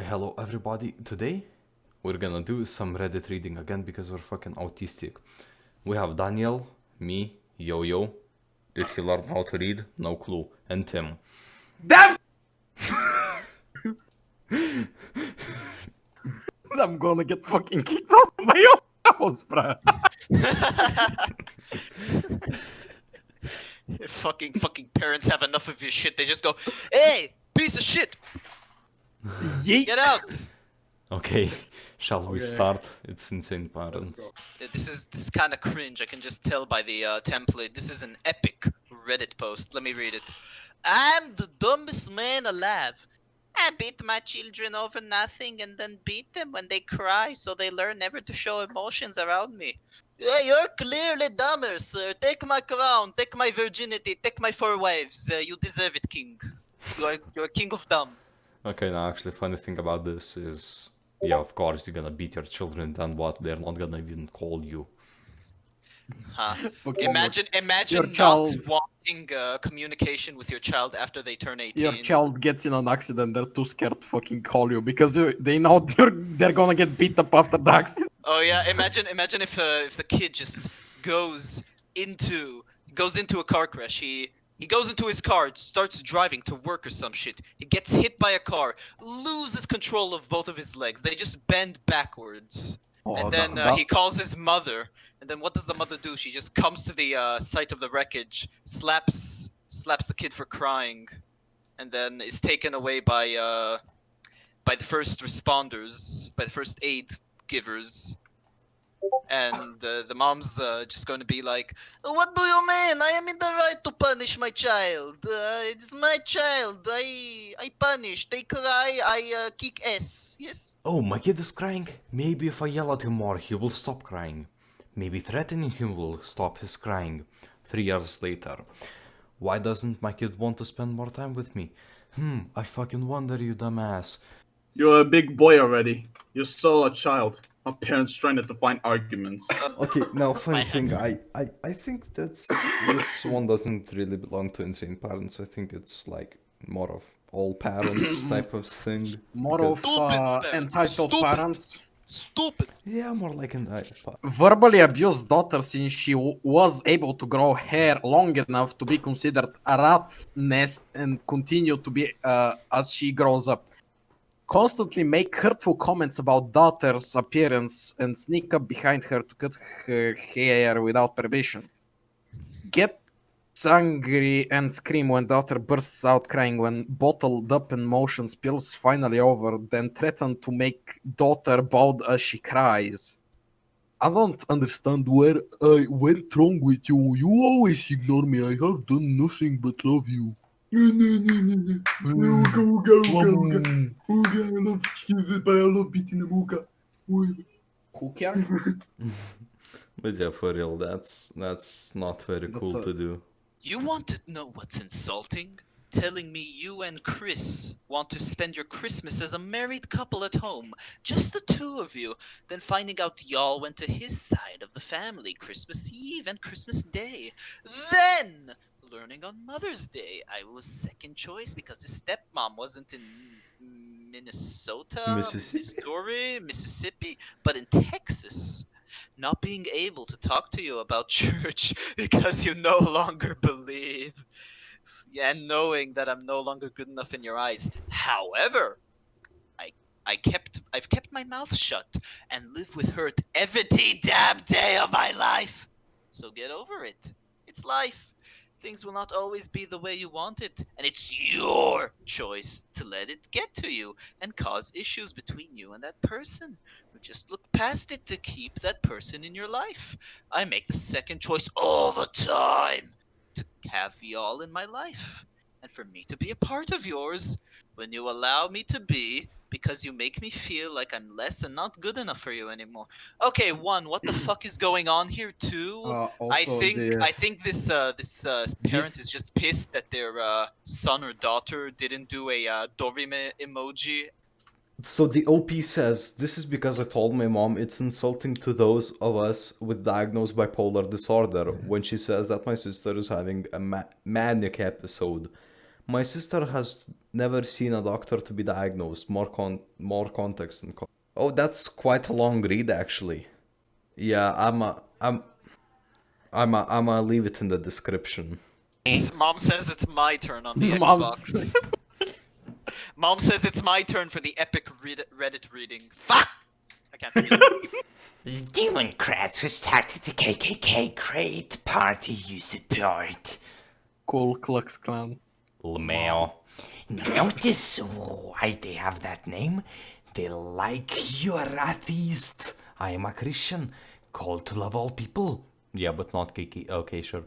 Hello everybody, today we're gonna do some Reddit reading again because we're fucking autistic. We have Daniel, me, Yo-Yo. Did he learn how to read? No clue. And Tim. Damn! I'm gonna get fucking kicked out of my own house, bruh. fucking parents have enough of your shit. They just go, "Hey, piece of shit, Yeet. get out!" Okay, shall we Okay. start? It's insane parents. go. This is kind of cringe. I can just tell by the template. This is an epic Reddit post. Let me read it. I'm the dumbest man alive. I beat my children over nothing and then beat them when they cry so they learn never to show emotions around me. Yeah, you're clearly dumber, sir. Take my crown, take my virginity, take my 4 wives. You deserve it, king. You're a king of dumb. Okay, now actually funny thing about this is, yeah, of course you're gonna beat your children, then what? They're not gonna even call you. Huh. Fucking Imagine your not child- wanting communication with your child after they turn 18. Your child gets in an accident, they're too scared to fucking call you because they know they're gonna get beat up after the accident. Oh yeah, imagine if the kid just goes into a car crash. He goes into his car, starts driving to work or some shit. He gets hit by a car, loses control of both of his legs. They just bend backwards. And then he calls his mother. And then what does the mother do? She just comes to the site of the wreckage, slaps the kid for crying, and then is taken away by the first responders, by the first aid givers. And the mom's just going to be like, "What do you mean? I am in the right to punish my child. It's my child. I punish. They cry. I kick ass. Yes." Oh, my kid is crying? Maybe if I yell at him more, he will stop crying. Maybe threatening him will stop his crying. 3 years later. Why doesn't my kid want to spend more time with me? I fucking wonder, you dumbass. You're a big boy already. You're still a child. Our parents trying to find arguments. Okay, now funny My thing, I think this one doesn't really belong to insane parents. I think it's like more of all parents type of thing. More because- of Stupid parents. entitled Stupid. parents. Stupid. Yeah, more like an Verbally abused daughter since she was able to grow hair long enough to be considered a rat's nest and continue to be as she grows up. Constantly make hurtful comments about daughter's appearance and sneak up behind her to cut her hair without permission. Get angry and scream when daughter bursts out crying when bottled up emotion spills finally over, then threaten to make daughter bald as she cries. I don't understand where I went wrong with you. You always ignore me. I have done nothing but love you. Ooga, I love cheese, but I love beating the ooga. Who cares? But yeah, for real, that's not very That's cool a- to do. You want to know what's insulting? Telling me you and Chris want to spend your Christmas as a married couple at home, just the two of you, then finding out y'all went to his side of the family Christmas Eve and Christmas Day. Then learning on Mother's Day I was second choice because his stepmom wasn't in Minnesota, Mississippi? Missouri, Mississippi, but in Texas. Not being able to talk to you about church because you no longer believe. Yeah, and knowing that I'm no longer good enough in your eyes. However, I've kept my mouth shut and live with hurt every damn day of my life. So get over it. It's life. Things will not always be the way you want it, and it's your choice to let it get to you and cause issues between you and that person. Or just look past it to keep that person in your life. I make the second choice all the time to have y'all in my life and for me to be a part of yours when you allow me to be because you make me feel like I'm less and not good enough for you anymore. Okay, one, what the fuck is going on here? Two, I think this parent This- is just pissed that their son or daughter didn't do a Dorime emoji. So the OP says, this is because I told my mom it's insulting to those of us with diagnosed bipolar disorder when she says that my sister is having a manic episode. My sister has never seen a doctor to be diagnosed. More context and oh, that's quite a long read actually. Yeah, I'ma leave it in the description. Mom says it's my turn on the Mom's- Xbox. Mom says it's my turn for the epic Reddit reading. Fuck! I can't see it. The Democrats who started the KKK, great party you support. Ku Klux Klan. LMAO. Notice why they have that name? They like you are atheist. I am a Christian, called to love all people. Yeah, but not KK. Okay, sure.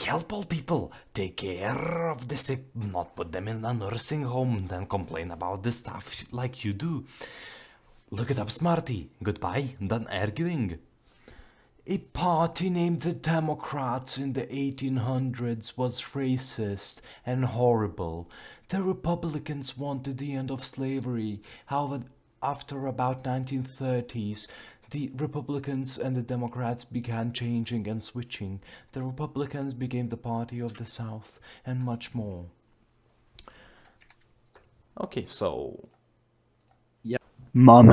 Help all people. Take care of the sick. Not put them in a nursing home. Then complain about the stuff like you do. Look it up, Smarty. Goodbye. Done arguing. A party named the Democrats in the 1800s was racist and horrible. The Republicans wanted the end of slavery. However, after about 1930s, the Republicans and the Democrats began changing and switching. The Republicans became the party of the South and much more. Okay, so Mom,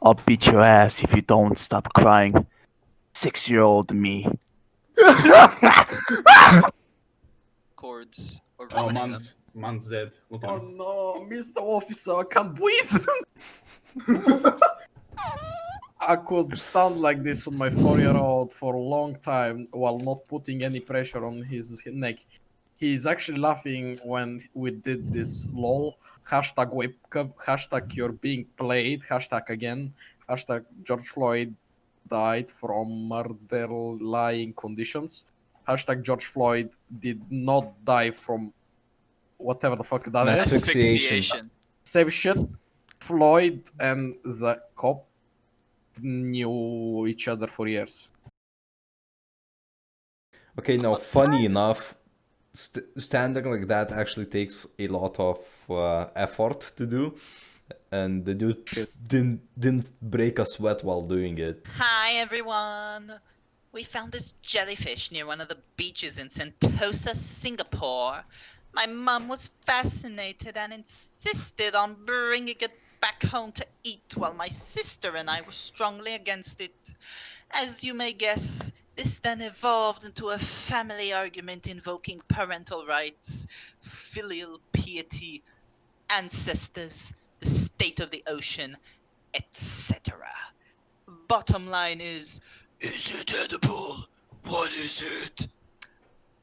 I'll beat your ass if you don't stop crying. 6-year-old me. Chords or Oh, ruining them. man's dead. Look at Oh him. no, Mr. Officer, I can't breathe. I could stand like this on my 4-year-old for a long time while not putting any pressure on his neck. He's actually laughing when we did this lol. Hashtag wake up. Hashtag you're being played. Hashtag again. Hashtag George Floyd died from murder-lying conditions. Hashtag George Floyd did not die from whatever the fuck that is. Asphyxiation. Same shit. Floyd and the cop knew each other for years. okay, now funny enough, standing like that actually takes a lot of effort to do, and the dude didn't break a sweat while doing it. Hi everyone! We found this jellyfish near one of the beaches in Sentosa, Singapore. My mum was fascinated and insisted on bringing it back home to eat, while my sister and I were strongly against it. As you may guess, this then evolved into a family argument invoking parental rights, filial piety, ancestors, the state of the ocean, etc. Bottom line is it edible? What is it?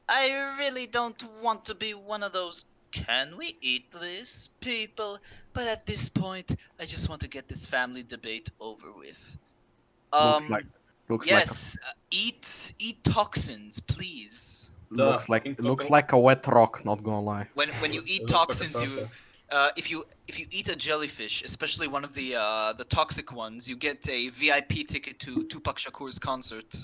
I really don't want to be one of those can we eat this people, but at this point, I just want to get this family debate over with. Looks Yes, eat toxins, please. looks like King looks Crocodile? like a wet rock. Not gonna lie. When you eat It looks like a toxins, you taco. if you eat a jellyfish, especially one of the toxic ones, you get a VIP ticket to Tupac Shakur's concert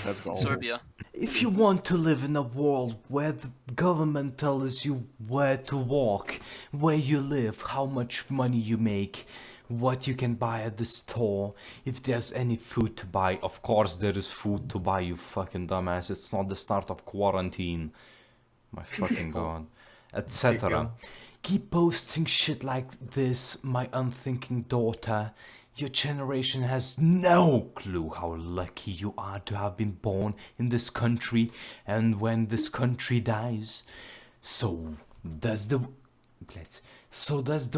Let's go. in Serbia. If you want to live in a world where the government tells you where to walk, where you live, how much money you make, what you can buy at the store, if there's any food to buy, of course there is food to buy, you fucking dumbass. It's not the start of quarantine. My fucking god. Etc. Keep posting shit like this, my unthinking daughter. Your generation has no clue how lucky you are to have been born in this country, and when this country dies, so does the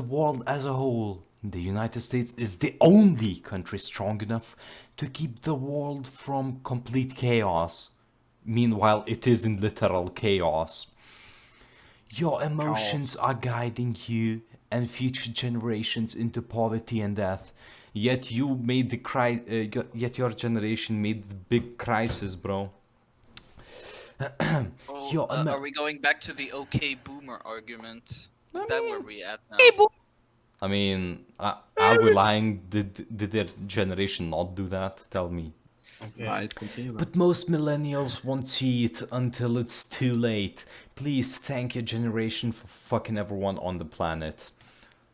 world as a whole. The United States is the only country strong enough to keep the world from complete chaos. Meanwhile, it is in literal chaos. Your emotions are guiding you and future generations into poverty and death. Yet you made the yet your generation made the big crisis, bro. Oh, Yo, are we going back to the okay boomer argument? Is that where we at now? I mean, are we lying? Did their generation not do that? Tell me. Okay. Right, continue. But most millennials won't see it until it's too late. Please thank your generation for fucking everyone on the planet.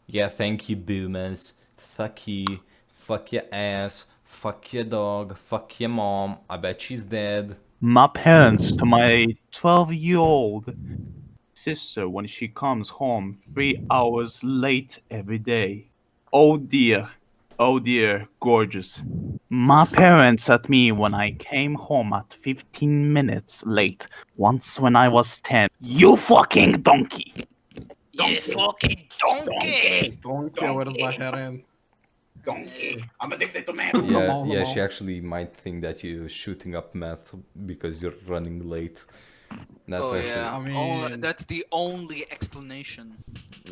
Yeah, thank you, boomers. Fuck you. Fuck your ass. Fuck your dog. Fuck your mom. I bet she's dead. My parents to my 12-year-old sister when she comes home 3 hours late every day. Oh dear, gorgeous. My parents at me when I came home at 15 minutes late, once when I was 10. You fucking donkey! You fucking donkey! Donkey, where's my heron? Donkey. I'm addicted to man. Yeah, no. she actually might think that you're shooting up meth because you're running late. That's Oh actually, yeah, I mean- that's the only explanation.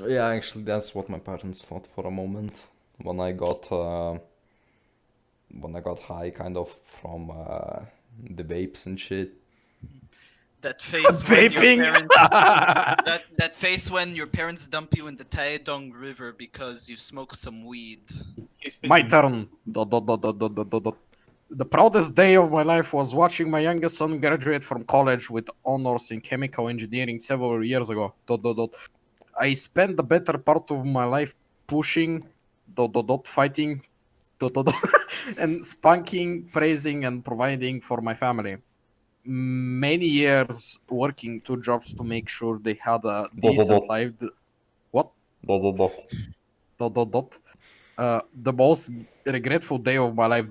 yeah, actually, that's what my parents thought for a moment when I got high, kind of from the vapes and shit. That face when your Vaping. parents that face when your parents dump you in the Taedong River because you smoke some weed. My turn. The proudest day of my life was watching my youngest son graduate from college with honors in chemical engineering several years ago. I spent the better part of my life pushing, fighting, and spanking, praising, and providing for my family. Many years working 2 jobs to make sure they had a decent life. What? The most regretful day of my life.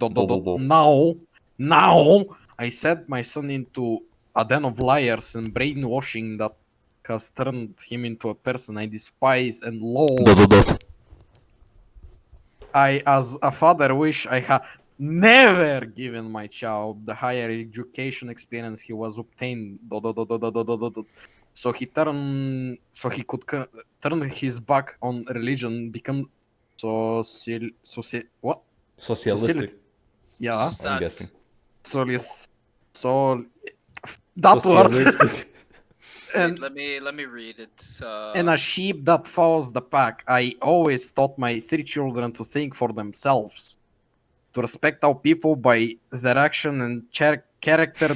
Now, I sent my son into a den of liars and brainwashing that has turned him into a person I despise and loathe. I, as a father, wish I had never given my child the higher education experience he was obtained. So he could turn his back on religion, become what? Socialistic, Yeah. I'm Sad. guessing. So that word. Socialistic. And Let me read it. and a sheep that follows the pack. I always taught my 3 children to think for themselves, to respect our people by their action and character,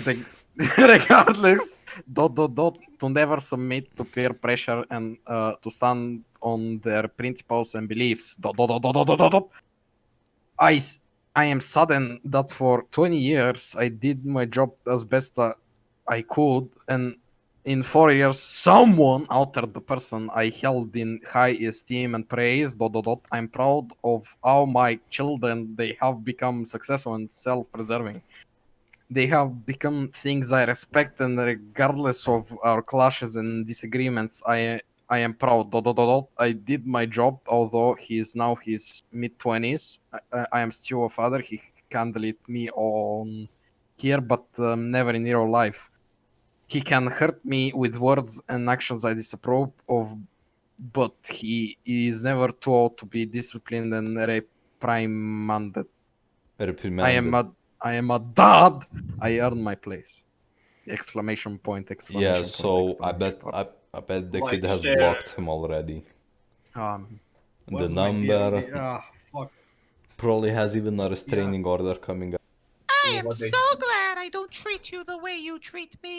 regardless. To never submit to peer pressure and to stand on their principles and beliefs. I am saddened that for 20 years I did my job as best I could, and in 4 years someone altered the person I held in high esteem and praise. I'm proud of how my children, they have become successful and self-preserving. They have become things I respect, and regardless of our clashes and disagreements, I am proud. I did my job, although he is now his mid-20s. I am still a father. He can delete me on here, but never in real life. He can hurt me with words and actions I disapprove of, but he is never too old to be disciplined and reprimanded. Reprimanded. I am a dad. I earned my place. Exclamation point! Exclamation Yeah, point! so I Exclamation bet point. I bet the Like, kid has share. blocked him already. Um, The where's my number beer? Fuck. probably has even a restraining order coming up. I am What they- so glad I don't treat you the way you treat me.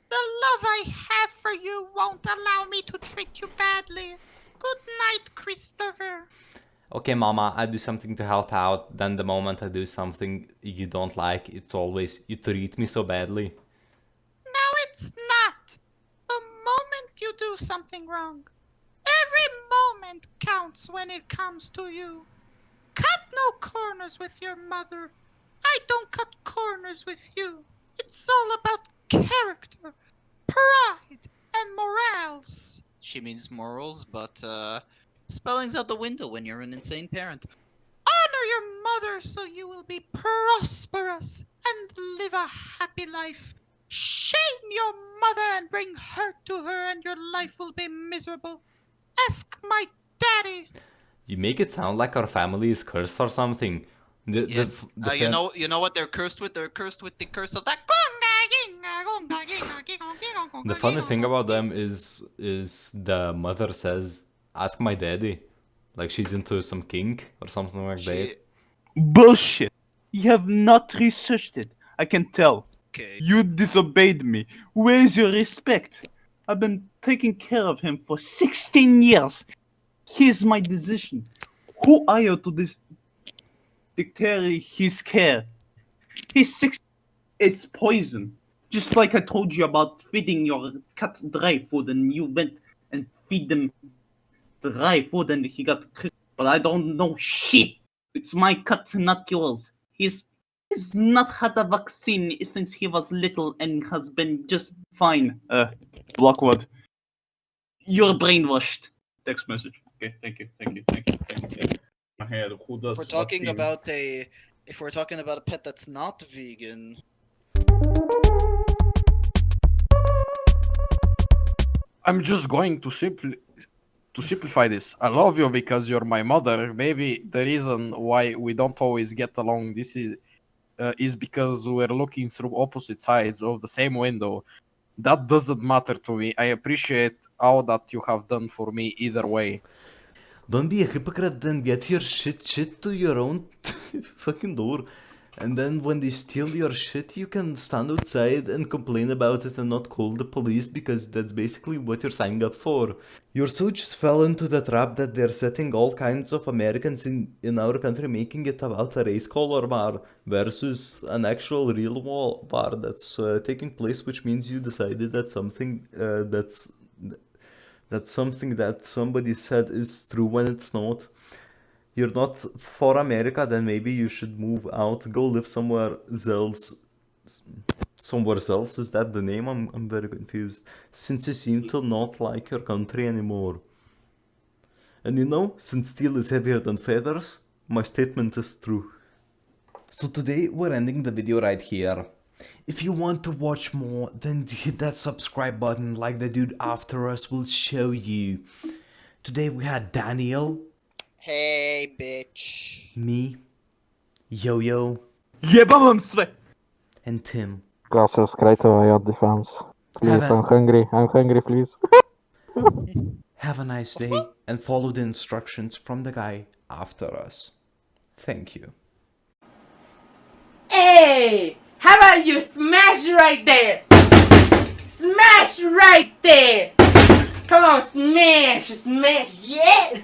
The love I have for you won't allow me to treat you badly. Good night, Christopher. Okay, mama, I do something to help out. Then the moment I do something you don't like, it's always you treat me so badly. No, it's not. The moment you do something wrong, every moment counts when it comes to you. Cut no corners with your mother. I don't cut corners with you. It's all about character, pride, and morals. She means morals, but spelling's out the window when you're an insane parent. Honor your mother so you will be prosperous and live a happy life. Shame your mother and bring hurt to her, and your life will be miserable. Ask my daddy. You make it sound like our family is cursed or something. Yes, you know what they're cursed with? They're cursed with the curse of that. The funny thing about them is the mother says, "Ask my daddy," like she's into some kink or something like that. Bullshit! You have not researched it. I can tell. Okay. You disobeyed me. Where's your respect? I've been taking care of him for 16 years. Here's my decision. Who are you to dictate his care? He's 6. It's poison. Just like I told you about feeding your cat dry food, and you went and feed them dry food, and he got crisp. But I don't know shit. It's my cat, not yours. He's not had a vaccine since he was little and has been just fine. Lockwood, you're brainwashed. Text message. Okay, thank you. My head, who does If we're what talking to you? about a pet that's not vegan, I'm just going to simplify this. I love you because you're my mother. Maybe the reason why we don't always get along is because we're looking through opposite sides of the same window. That doesn't matter to me. I appreciate all that you have done for me either way. Don't be a hypocrite, then get your shit to your own fucking door. And then when they steal your shit, you can stand outside and complain about it and not call the police, because that's basically what you're signing up for. Your so just fell into the trap that they're setting all kinds of Americans in our country, making it about a race color war versus an actual real war that's taking place, which means you decided that something that's something that somebody said is true when it's not. You're not for America, then maybe you should move out, go live somewhere else. Somewhere else, is that the name? I'm very confused. Since you seem to not like your country anymore. And you know, since steel is heavier than feathers, my statement is true. So today we're ending the video right here. If you want to watch more, then hit that subscribe button like the dude after us will show you. Today we had Daniel, hey bitch. me, Yo-Yo, Jebałem swe! and Tim. Glacier straight away at defense. Please, Have a- I'm hungry. I'm hungry, please. Have a nice day and follow the instructions from the guy after us. Thank you. Hey! How about you smash right there? Smash right there! Come on, smash, yeah!